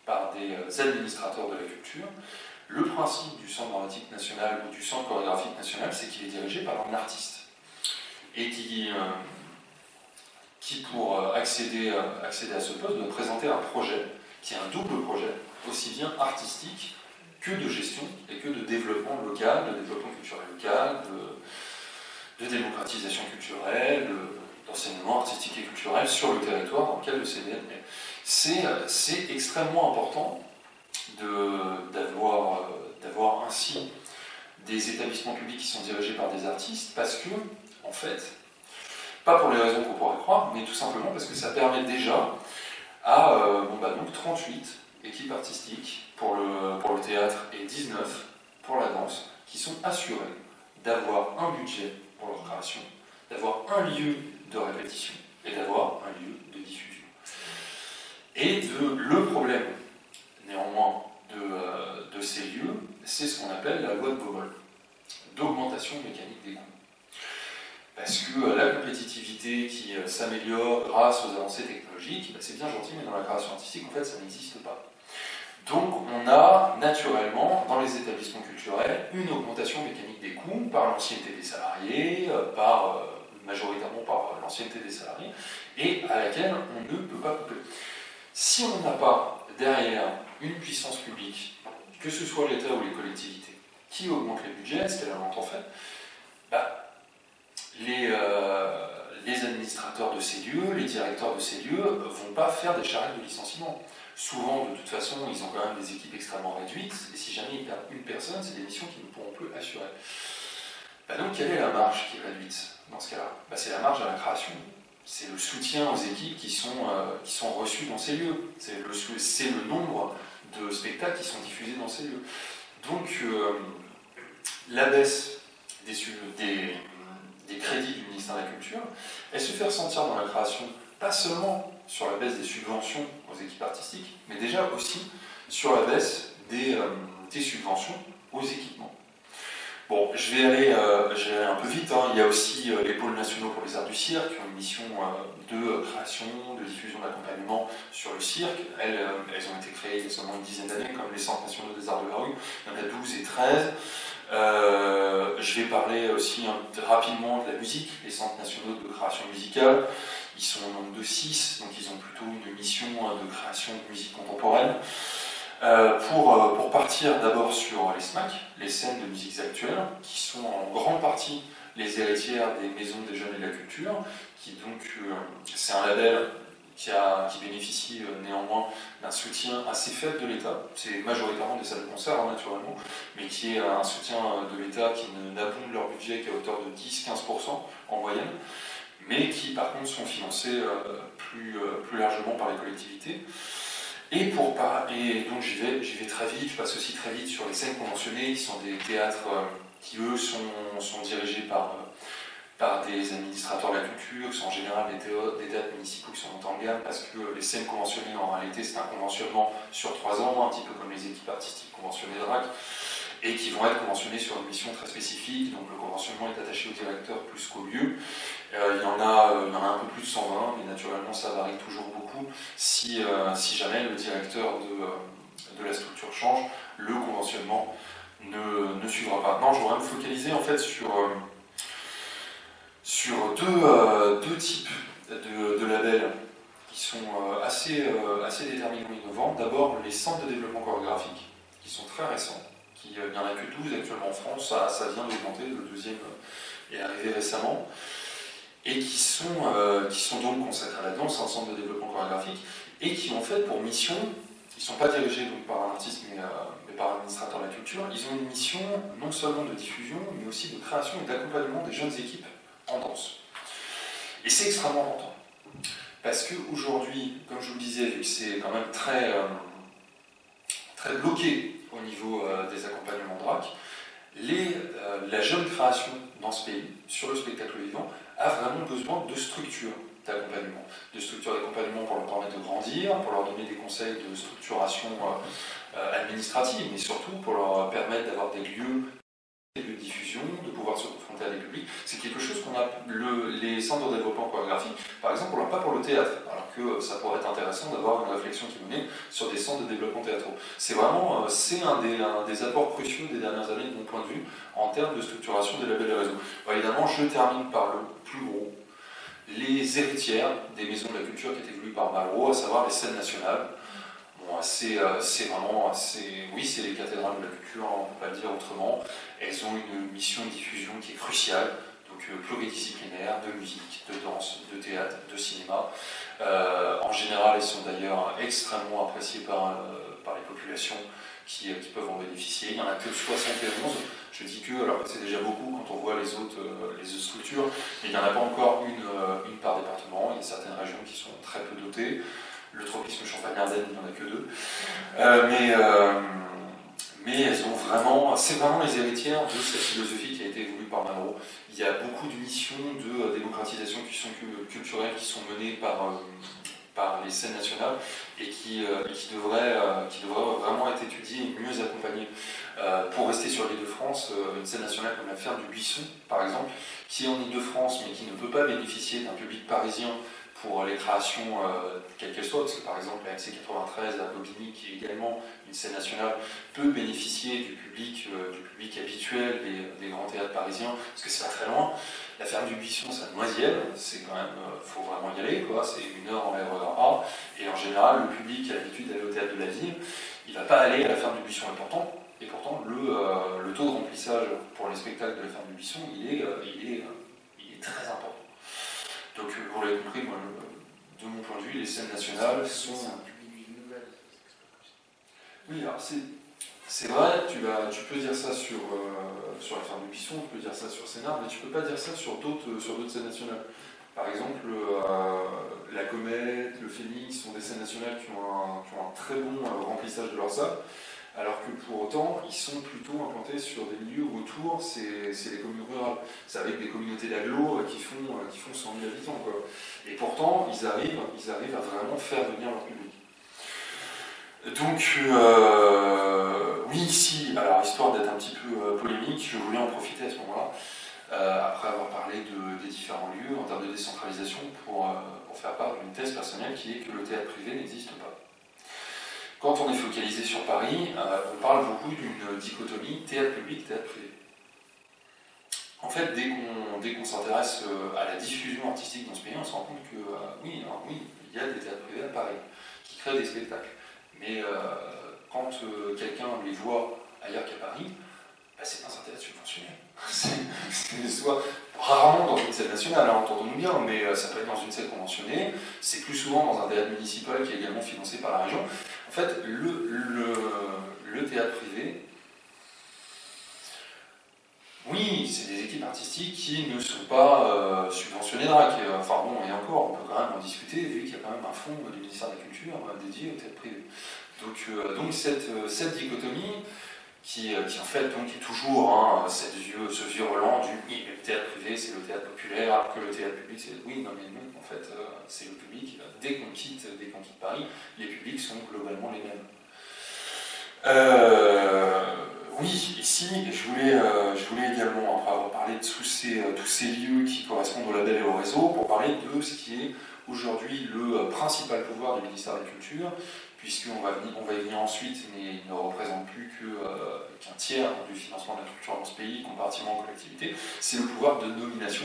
Speaker 2: par des administrateurs de la culture. Le principe du centre dramatique national ou du centre chorégraphique national, c'est qu'il est dirigé par un artiste. Et qui pour accéder à ce poste, doit présenter un projet, qui est un double projet, aussi bien artistique que de gestion et que de développement local, de développement culturel local, de démocratisation culturelle, d'enseignement artistique et culturel sur le territoire dans lequel le CDN est. C'est extrêmement important d'avoir ainsi des établissements publics qui sont dirigés par des artistes, parce que, en fait, pas pour les raisons qu'on pourrait croire, mais tout simplement parce que ça permet déjà à donc 38 équipes artistiques pour le théâtre et 19 pour la danse, qui sont assurées d'avoir un budget pour leur création, d'avoir un lieu de répétition et d'avoir un lieu de diffusion. Et le problème, néanmoins, de ces lieux, c'est ce qu'on appelle la loi de Gomol, d'augmentation mécanique des coûts. Parce que la compétitivité qui s'améliore grâce aux avancées technologiques, c'est bien gentil, mais dans la création artistique, en fait, ça n'existe pas. Donc on a naturellement, dans les établissements culturels, une augmentation mécanique des coûts par l'ancienneté des salariés, majoritairement par l'ancienneté des salariés, et à laquelle on ne peut pas couper. Si on n'a pas derrière une puissance publique, que ce soit l'État ou les collectivités, qui augmente les budgets, ce qu'elle a longtemps fait, les administrateurs de ces lieux, les directeurs de ces lieux, ne vont pas faire des charrettes de licenciement. Souvent, de toute façon, ils ont quand même des équipes extrêmement réduites, et si jamais ils perdent une personne, c'est des missions qu'ils ne pourront plus assurer. Donc, quelle est la marge qui est réduite dans ce cas-là? C'est la marge à la création. C'est le soutien aux équipes qui sont reçues dans ces lieux. C'est le nombre de spectacles qui sont diffusés dans ces lieux. Donc, la baisse des crédits du ministère de la Culture, elle se fait ressentir dans la création, pas seulement sur la baisse des subventions aux équipes artistiques, mais déjà aussi sur la baisse des subventions aux équipements. Bon, je vais aller un peu vite. Hein. Il y a aussi les pôles nationaux pour les arts du cirque, qui ont une mission de création, de diffusion, d'accompagnement sur le cirque. Elles ont été créées il y a seulement une dizaine d'années, comme les centres nationaux des arts de la rue. Il y en a 12 et 13. Je vais parler aussi rapidement de la musique, les centres nationaux de création musicale. Ils sont au nombre de 6, donc ils ont plutôt une mission de création de musique contemporaine. Pour partir d'abord sur les SMAC, les scènes de musiques actuelles, qui sont en grande partie les héritières des maisons des jeunes et de la culture, qui donc c'est un label qui bénéficie néanmoins d'un soutien assez faible de l'État. C'est majoritairement des salles de concert, hein, naturellement, mais qui est un soutien de l'État qui n'abonde leur budget qu'à hauteur de 10-15% en moyenne, mais qui par contre sont financés plus largement par les collectivités. Et donc j'y vais très vite, je passe aussi très vite sur les scènes conventionnées, qui sont des théâtres qui eux sont dirigés par des administrateurs de la culture, qui sont en général des théâtres municipaux qui sont montés en gamme, parce que les scènes conventionnées en réalité c'est un conventionnement sur 3 ans, un petit peu comme les équipes artistiques conventionnées de RAC, et qui vont être conventionnés sur une mission très spécifique, donc le conventionnement est attaché au directeur plus qu'au lieu. Il y en a un peu plus de 120, mais naturellement ça varie toujours beaucoup. Si jamais le directeur de la structure change, le conventionnement ne suivra pas. Non, je voudrais me focaliser en fait sur deux types de labels qui sont assez déterminants et innovants. D'abord, les centres de développement chorégraphique, qui sont très récents. Il n'y en a que 12 actuellement en France, ça vient d'augmenter, le deuxième est arrivé récemment, et qui sont donc consacrés là-dedans, c'est un centre de développement chorégraphique, et qui ont fait pour mission, ils ne sont pas dirigés donc, par un artiste, mais par un administrateur de la culture, ils ont une mission non seulement de diffusion, mais aussi de création et d'accompagnement des jeunes équipes en danse. Et c'est extrêmement important, parce qu'aujourd'hui, comme je vous le disais, vu que c'est quand même très bloqué au niveau des accompagnements de RAC, la jeune création dans ce pays, sur le spectacle vivant, a vraiment besoin de structures d'accompagnement. De structures d'accompagnement pour leur permettre de grandir, pour leur donner des conseils de structuration administrative, mais surtout pour leur permettre d'avoir des lieux de diffusion, de pouvoir se confronter à des publics. C'est quelque chose qu'on a, les centres de développement chorégraphique, par exemple, on l'a pas pour le théâtre, alors que ça pourrait être intéressant d'avoir une réflexion qui est menée sur des centres de développement théâtraux. C'est vraiment, c'est un des apports cruciaux des dernières années, de mon point de vue, en termes de structuration des labels et réseaux. Bon, évidemment, je termine par le plus gros, les héritières des maisons de la culture qui étaient voulues par Malraux, à savoir les scènes nationales. Bon, c'est vraiment, oui, c'est les cathédrales de la culture, on ne peut pas le dire autrement. Elles ont une mission de diffusion qui est cruciale, donc pluridisciplinaire, de musique, de danse, de théâtre, de cinéma. En général, elles sont d'ailleurs extrêmement appréciées par les populations qui peuvent en bénéficier. Il n'y en a que 71. Je dis que, alors c'est déjà beaucoup quand on voit les autres structures, mais il n'y en a pas encore une par département. Il y a certaines régions qui sont très peu dotées. Le tropisme Champagne-Ardenne, il n'y en a que 2. Mais elles ont vraiment, c'est vraiment les héritières de cette philosophie qui a été voulue par Malraux. Il y a beaucoup de missions de démocratisation culturelle qui sont menées par les scènes nationales et qui devraient vraiment être étudiées et mieux accompagnées. Pour rester sur l'Île-de-France, une scène nationale comme la Ferme du Buisson, par exemple, qui est en Île-de-France mais qui ne peut pas bénéficier d'un public parisien pour les créations, quelles qu'elles soient, parce que par exemple la MC93 à Bobigny, qui est également une scène nationale, peut bénéficier du public habituel des grands théâtres parisiens, parce que c'est pas très loin. La Ferme du Buisson, c'est à Noisiel, c'est quand même, faut vraiment y aller, quoi. C'est 1 heure en RER A, et en général, le public qui a l'habitude d'aller au théâtre de la ville, il ne va pas aller à la Ferme du Buisson, et pourtant le taux de remplissage pour les spectacles de la Ferme du Buisson, il est très important. Donc, vous l'avez compris, moi, de mon point de vue, les scènes nationales sont... Oui, alors c'est vrai, tu peux dire ça sur la Ferme du Buisson, tu peux dire ça sur Sénart, mais tu ne peux pas dire ça sur d'autres scènes nationales. Par exemple, la Comète, le Phénix sont des scènes nationales qui ont un très bon remplissage de leur salle, alors que pour autant, ils sont plutôt implantés sur des milieux où autour, c'est les communes rurales. C'est avec des communautés d'agglos qui font 100 000 habitants, quoi. Et pourtant, ils arrivent à vraiment faire venir leur public. Donc, Oui, si, alors histoire d'être un petit peu polémique, je voulais en profiter à ce moment-là, après avoir parlé des différents lieux en termes de décentralisation, pour faire part d'une thèse personnelle qui est que le théâtre privé n'existe pas. Quand on est focalisé sur Paris, on parle beaucoup d'une dichotomie théâtre public, théâtre privé. En fait, dès qu'on s'intéresse à la diffusion artistique dans ce pays, on se rend compte que oui, il y a des théâtres privés à Paris qui créent des spectacles. Mais quand quelqu'un les voit ailleurs qu'à Paris, bah, c'est dans un théâtre subventionné. C'est soit rarement dans une scène nationale, hein, entendons-nous bien, mais ça peut être dans une scène conventionnée. C'est plus souvent dans un théâtre municipal qui est également financé par la région. En fait, le théâtre privé, oui, c'est des équipes artistiques qui ne sont pas subventionnées DRAC. Enfin bon, et encore, on peut quand même en discuter, vu qu'il y a quand même un fonds du ministère de la Culture dédié au théâtre privé. Donc cette dichotomie, qui en fait donc, est toujours ce vieux Roland du oui, le théâtre privé c'est le théâtre populaire, alors que le théâtre public c'est oui, non mais non, en fait c'est le public. Dès qu'on quitte Paris, les publics sont globalement les mêmes. Oui, ici, je voulais également, après avoir parlé de tous ces lieux qui correspondent au label et au réseau, pour parler de ce qui est aujourd'hui le principal pouvoir du ministère de la Culture, puisqu'on va y venir ensuite, mais il ne représente plus qu'un tiers du financement de la culture dans ce pays, comparativement aux collectivités, c'est le pouvoir de nomination,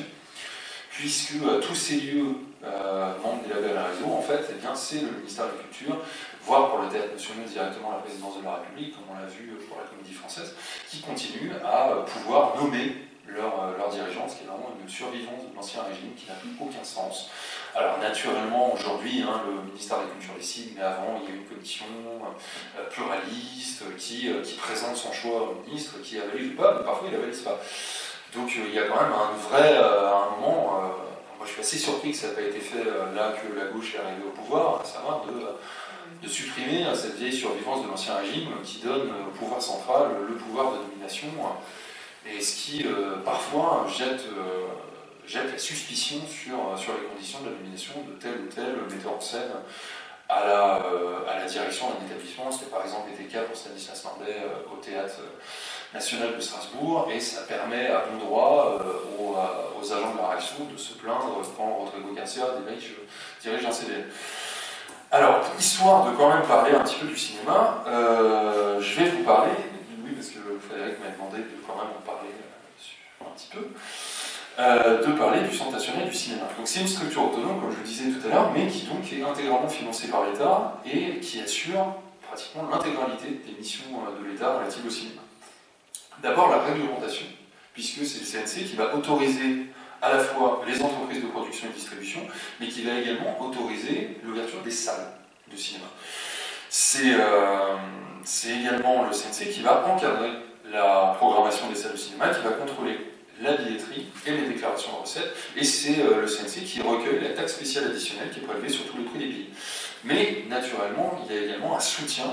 Speaker 2: puisque tous ces lieux membres des labels et réseaux, en fait, eh bien, c'est le ministère de la Culture, voire pour le théâtre national directement la présidence de la République, comme on l'a vu pour la Comédie Française, qui continue à pouvoir nommer leurs dirigeants, ce qui est vraiment une survivance de l'ancien régime qui n'a plus aucun sens. Alors naturellement, aujourd'hui, le ministère de la Culture décide, mais avant, il y a une commission pluraliste qui présente son choix au ministre, qui avalise ou pas, mais parfois il avalise pas. Donc il y a quand même à un moment, moi je suis assez surpris que ça n'ait pas été fait là que la gauche est arrivée au pouvoir, à savoir de supprimer cette vieille survivance de l'ancien régime qui donne au pouvoir central le pouvoir de nomination, et ce qui parfois jette la suspicion sur les conditions de la nomination de tel ou tel metteur en scène à la direction d'un établissement. C'était par exemple été le cas pour Stanislas Nordet au Théâtre National de Strasbourg, et ça permet à bon droit aux agents de la réaction de se plaindre quand Rodrigo Garcia dirige un CDL. Alors, histoire de quand même parler un petit peu du cinéma, je vais vous parler, oui parce que Frédéric m'a demandé de quand même en parler un petit peu, de parler du Centre national du cinéma. Donc c'est une structure autonome, comme je le disais tout à l'heure, mais qui donc est intégralement financée par l'État et qui assure pratiquement l'intégralité des missions de l'État relatives au cinéma. D'abord la réglementation, puisque c'est le CNC qui va autoriser à la fois les entreprises de production et de distribution, mais qui va également autoriser l'ouverture des salles de cinéma. C'est également le CNC qui va encadrer la programmation des salles de cinéma, qui va contrôler la billetterie et les déclarations de recettes, et c'est le CNC qui recueille la taxe spéciale additionnelle qui est prélevée sur tous les prix des billets. Mais naturellement, il y a également un soutien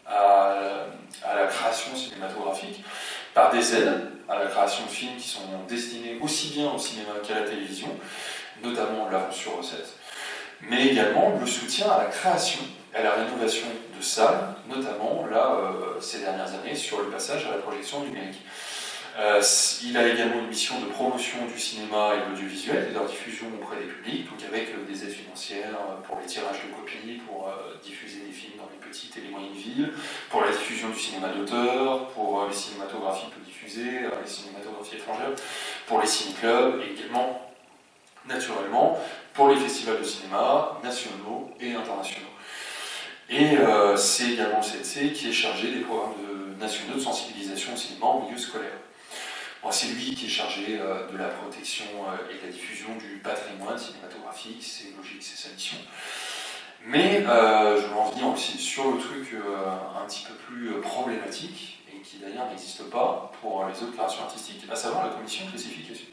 Speaker 2: à la création cinématographique par des aides à la création de films qui sont destinés aussi bien au cinéma qu'à la télévision, notamment l'avance sur recettes, mais également le soutien à la création et à la rénovation de salles, notamment là, ces dernières années, sur le passage à la projection numérique. Il a également une mission de promotion du cinéma et de l'audiovisuel et de leur diffusion auprès des publics, donc avec des aides financières pour les tirages de copies, pour diffuser des films dans les petites et les moyennes villes, pour la diffusion du cinéma d'auteur, pour les cinématographies peu diffusées, les cinématographies étrangères, pour les ciné-clubs et également, naturellement, pour les festivals de cinéma nationaux et internationaux. Et c'est également le CNC qui est chargé des programmes nationaux de sensibilisation au cinéma en milieu scolaire. Bon, c'est lui qui est chargé de la protection et de la diffusion du patrimoine cinématographique, c'est logique, c'est sa mission. Mais je veux en venir aussi sur le truc un petit peu plus problématique, et qui d'ailleurs n'existe pas pour les autres créations artistiques, à savoir la commission de classification.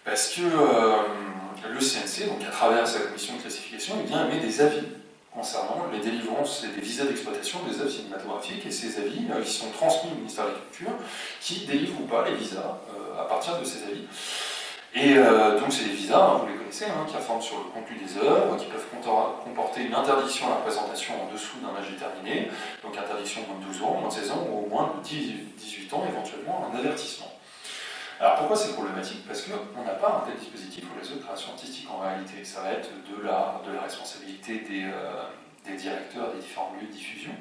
Speaker 2: Parce que le CNC, donc à travers sa commission de classification, émet des avis concernant les délivrances et des visas d'exploitation des œuvres cinématographiques, et ces avis qui sont transmis au ministère de la Culture, qui délivre ou pas les visas à partir de ces avis. Et donc c'est des visas, hein, vous les connaissez, hein, qui informent sur le contenu des œuvres, qui peuvent comporter une interdiction à la représentation en dessous d'un âge déterminé, donc interdiction de moins de 12 ans, moins de 16 ans, ou au moins de 18 ans, éventuellement un avertissement. Alors pourquoi c'est problématique? Parce qu'on n'a pas un tel dispositif pour les autres créations artistiques en réalité. Ça va être de la responsabilité des directeurs des différents lieux de diffusion.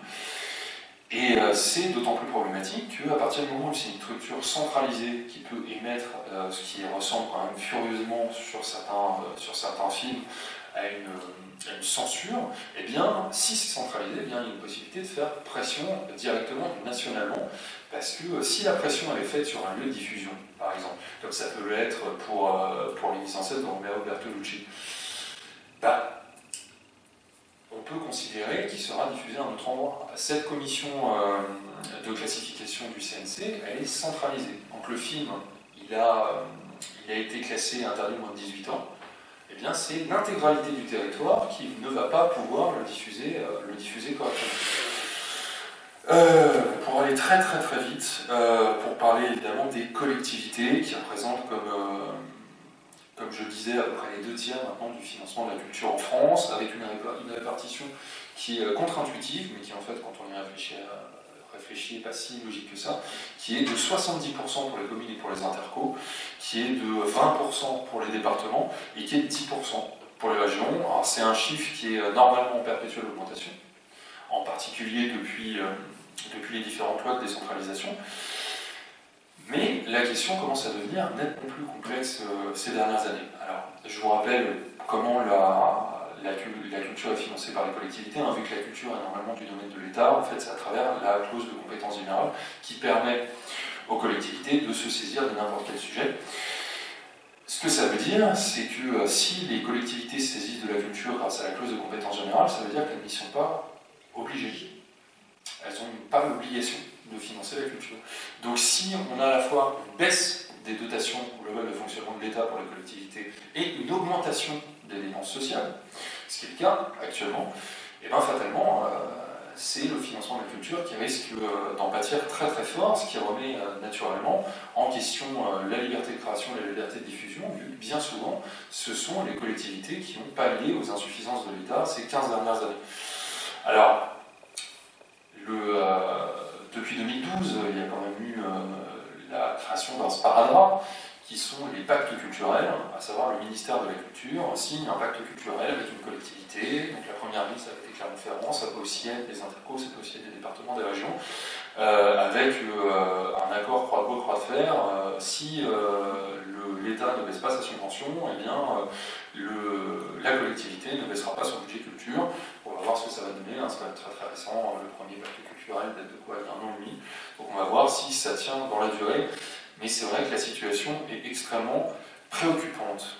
Speaker 2: Et c'est d'autant plus problématique qu'à partir du moment où c'est une structure centralisée qui peut émettre ce qui ressemble quand même furieusement sur certains films à une censure, eh bien, si c'est centralisé, eh bien, il y a une possibilité de faire pression directement, nationalement, parce que si la pression elle est faite sur un lieu de diffusion, par exemple, comme ça peut l'être pour les mises en scène de Romero Bertolucci, bah, on peut considérer qu'il sera diffusé à un autre endroit. Cette commission de classification du CNC, elle est centralisée. Donc le film, il a été classé interdit de moins de 18 ans. Eh bien, c'est l'intégralité du territoire qui ne va pas pouvoir le diffuser correctement. Pour aller très très très vite, pour parler évidemment des collectivités qui représentent comme je disais, à peu près les 2/3 maintenant du financement de la culture en France, avec une répartition qui est contre-intuitive, mais qui en fait, quand on y réfléchit, n'est pas si logique que ça, qui est de 70% pour les communes et pour les intercos, qui est de 20% pour les départements, et qui est de 10% pour les régions. Alors c'est un chiffre qui est normalement en perpétuelle augmentation, en particulier depuis les différentes lois de décentralisation. Mais la question commence à devenir nettement plus complexe ces dernières années. Alors, je vous rappelle comment la culture est financée par les collectivités, hein, vu que la culture est normalement du domaine de l'État, en fait c'est à travers la clause de compétence générale qui permet aux collectivités de se saisir de n'importe quel sujet. Ce que ça veut dire, c'est que si les collectivités se saisissent de la culture grâce à la clause de compétence générale, ça veut dire qu'elles n'y sont pas obligées. Elles n'ont pas l'obligation de financer la culture. Donc si on a à la fois une baisse des dotations globales de fonctionnement de l'État pour les collectivités et une augmentation des dépenses sociales, ce qui est le cas actuellement, et bien fatalement, c'est le financement de la culture qui risque d'en pâtir très très fort, ce qui remet naturellement en question la liberté de création et la liberté de diffusion, vu que bien souvent, ce sont les collectivités qui ont pallié aux insuffisances de l'État ces 15 dernières années. Alors, depuis 2012, il y a quand même eu la création d'un sparadrap, qui sont les pactes culturels, à savoir le ministère de la Culture signe un pacte culturel avec une collectivité. Donc la première ville, ça a été Clermont-Ferrand, ça peut aussi être des intercos, ça peut aussi être des départements, des régions, avec un accord croix de bois, croix de fer. Si l'État ne baisse pas sa subvention, eh bien la collectivité ne baissera pas son budget culture. On va voir ce que ça va donner, hein, c'est quand même très très récent, le premier pacte culturel date de quoi, il y a 1 an et demi. Donc on va voir si ça tient dans la durée, mais c'est vrai que la situation est extrêmement préoccupante.